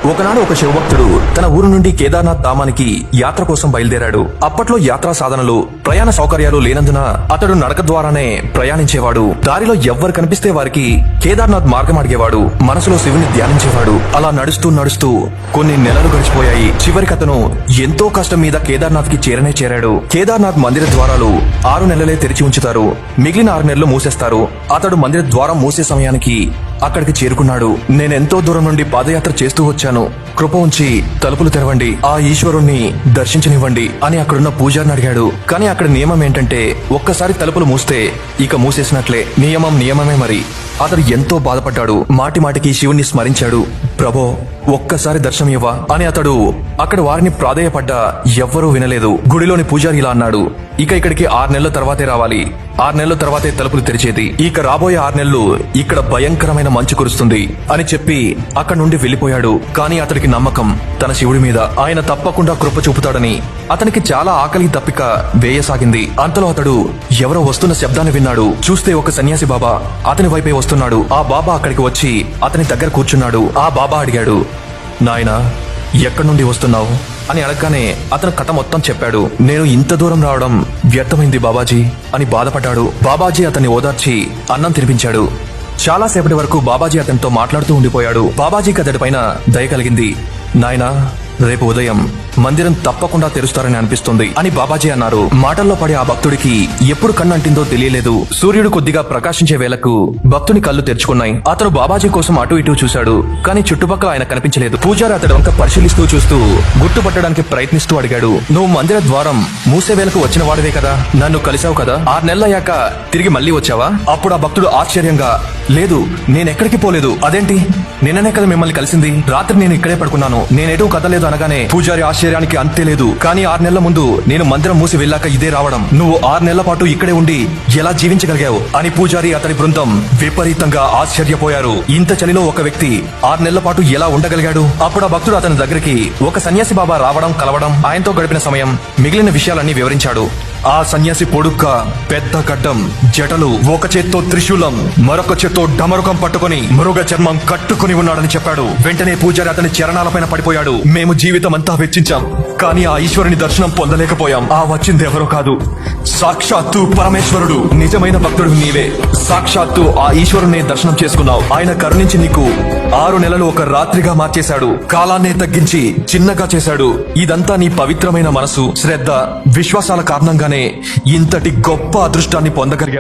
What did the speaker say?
ఒకనాడు ఒక శివభక్తుడు తన ఊరు నుండి కేదార్నాథ్ ధామానికి యాత్ర కోసం బయలుదేరాడు. అప్పట్లో యాత్రా సాధనలు, ప్రయాణ సౌకర్యాలు లేనందున అతడు నడక ద్వారానే ప్రయాణించేవాడు. దారిలో ఎవ్వరు కనిపిస్తే వారికి కేదార్నాథ్ మార్గం అడిగేవాడు. మనసులో శివుని ధ్యానించేవాడు. అలా నడుస్తూ నడుస్తూ కొన్ని నెలలు గడిచిపోయాయి. చివరికి అతను ఎంతో కష్టం మీద కేదార్నాథ్ కి చేరాడు. కేదార్నాథ్ మందిర ద్వారాలు 6 నెలలే తెరిచి ఉంచుతారు. మిగిలిన 6 నెలలు మూసేస్తారు. అతడు మందిర ద్వారం మూసే సమయానికి అక్కడికి చేరుకున్నాడు. నేనెంతో దూరం నుండి పాదయాత్ర చేస్తూ వచ్చాను. కృప ఉంచి తలుపులు తెరవండి, ఆ ఈశ్వరుణ్ణి దర్శించనివ్వండి అని అక్కడున్న పూజారిని అడిగాడు. కానీ అక్కడ నియమం ఏంటంటే ఒక్కసారి తలుపులు మూస్తే ఇక మూసేసినట్లే. నియమమే మరి. అతడు ఎంతో బాధపడ్డాడు. మాటి మాటికి శివుణ్ణి స్మరించాడు. ప్రభో, ఒక్కసారి దర్శనం ఇవ్వా అని అతడు అక్కడ వారిని ప్రాధేయపడ్డా ఎవ్వరూ వినలేదు. గుడిలోని పూజారి ఇలా అన్నాడు, ఇక ఇక్కడికి 6 నెలల తర్వాతే రావాలి. 6 నెలల తర్వాతే తలుపులు తెరిచేది. ఇక రాబోయే 6 నెలలు ఇక్కడ భయంకరమైన మంచు కురుస్తుంది అని చెప్పి అక్కడి నుండి వెళ్లిపోయాడు. కానీ అతడికి నమ్మకం తన శివుడి మీద. ఆయన తప్పకుండా కృప చూపుతాడని అతనికి చాలా ఆకలి దప్పిక వేయసాగింది. అంతలో అతడు ఎవరో వస్తున్న శబ్దాన్ని విన్నాడు. చూస్తే ఒక సన్యాసి బాబా అతని వైపే వస్తున్నాడు. ఆ బాబా అక్కడికి వచ్చి అతని దగ్గర కూర్చున్నాడు. ఆ బాబా అడిగాడు, నాయనా, ఎక్కడి నుండి వస్తున్నావు అని అడగగానే అతను కథ మొత్తం చెప్పాడు. నేను ఇంత దూరం రావడం వ్యర్థమైంది బాబాజీ అని బాధపడ్డాడు. బాబాజీ అతన్ని ఓదార్చి అన్నం తినిపించాడు. చాలాసేపటి వరకు బాబాజీ అతనితో మాట్లాడుతూ ఉండిపోయాడు. బాబాజీకి అతడిపైన దయ కలిగింది. నాయనా, రేపు ఉదయం మందిరం తప్పకుండా తెరుస్తారని అనిపిస్తుంది అని బాబాజీ అన్నారు. మాటల్లో పడే ఆ భక్తుడికి ఎప్పుడు కన్నంటిందో తెలియలేదు. సూర్యుడు కొద్దిగా ప్రకాశించే వేళకు భక్తుని కళ్ళు తెరుచుకున్నాయి. అతను బాబాజీ కోసం అటు ఇటు చూశాడు. కానీ చుట్టుపక్కల ఆయన కనిపించలేదు. పూజారి అతడు వంక పరిశీలిస్తూ చూస్తూ గుర్తుపట్టడానికి ప్రయత్నిస్తూ అడిగాడు, నువ్వు మందిర ద్వారం మూసే వేళకు వచ్చిన వాడివే కదా, నన్ను కలిసావు కదా, 6 నెలలయ్యాక తిరిగి మళ్ళీ వచ్చావా? అప్పుడు ఆ భక్తుడు ఆశ్చర్యంగా, లేదు, నేనెక్కడికి పోలేదు. అదేంటి, నిన్ననే కదా మిమ్మల్ని కలిసింది. రాత్రి నేను ఇక్కడే పడుకున్నాను, నేనెటూ కదలేదు అనగానే పూజారి ఆశ్చర్యానికి అంతే లేదు. కానీ 6 నెలల ముందు నేను మందిరం మూసి వెళ్ళాక ఇదే రావడం, నువ్వు 6 నెలల పాటు ఇక్కడే ఉండి ఎలా జీవించగలిగావు అని పూజారి అతని బృందం విపరీతంగా ఆశ్చర్యపోయారు. ఇంత చలిలో ఒక వ్యక్తి 6 నెలల పాటు ఎలా ఉండగలిగాడు? అప్పుడు ఆ భక్తుడు అతని దగ్గరికి ఒక సన్యాసి బాబా రావడం, కలవడం, ఆయనతో గడిపిన సమయం, మిగిలిన విషయాలన్నీ వివరించాడు. ఆ సన్యాసి పొడుక్క, పెద్ద గడ్డం, జటలు, ఒక చేత్తో త్రిశూలం, మరొక చేత్తో డమరుకం పట్టుకుని మృగ చర్మం కట్టుకుని ఉన్నాడని చెప్పాడు. వెంటనే పూజారి అతని చరణాలపైన పడిపోయాడు. మేము జీవితం అంతా వెచ్చించాం, కానీ ఆ ఈశ్వరుని దర్శనం పొందలేకపోయాం. ఆ వచ్చింది ఎవరో కాదు, సాక్షాత్తు పరమేశ్వరుడు. నిజమైన భక్తుడు నీవే. సాక్షాత్తు ఆ ఈశ్వరుని దర్శనం చేసుకున్నావు. ఆయన కరుణించి నీకు 6 నెలలు ఒక రాత్రిగా మార్చేశాడు. కాలాన్నే తగ్గించి చిన్నగా చేశాడు. ఇదంతా నీ పవిత్రమైన మనసు, శ్రద్ధ, విశ్వాసాల కారణంగానే ఇంతటి గొప్ప అదృష్టాన్ని పొందగలిగావు.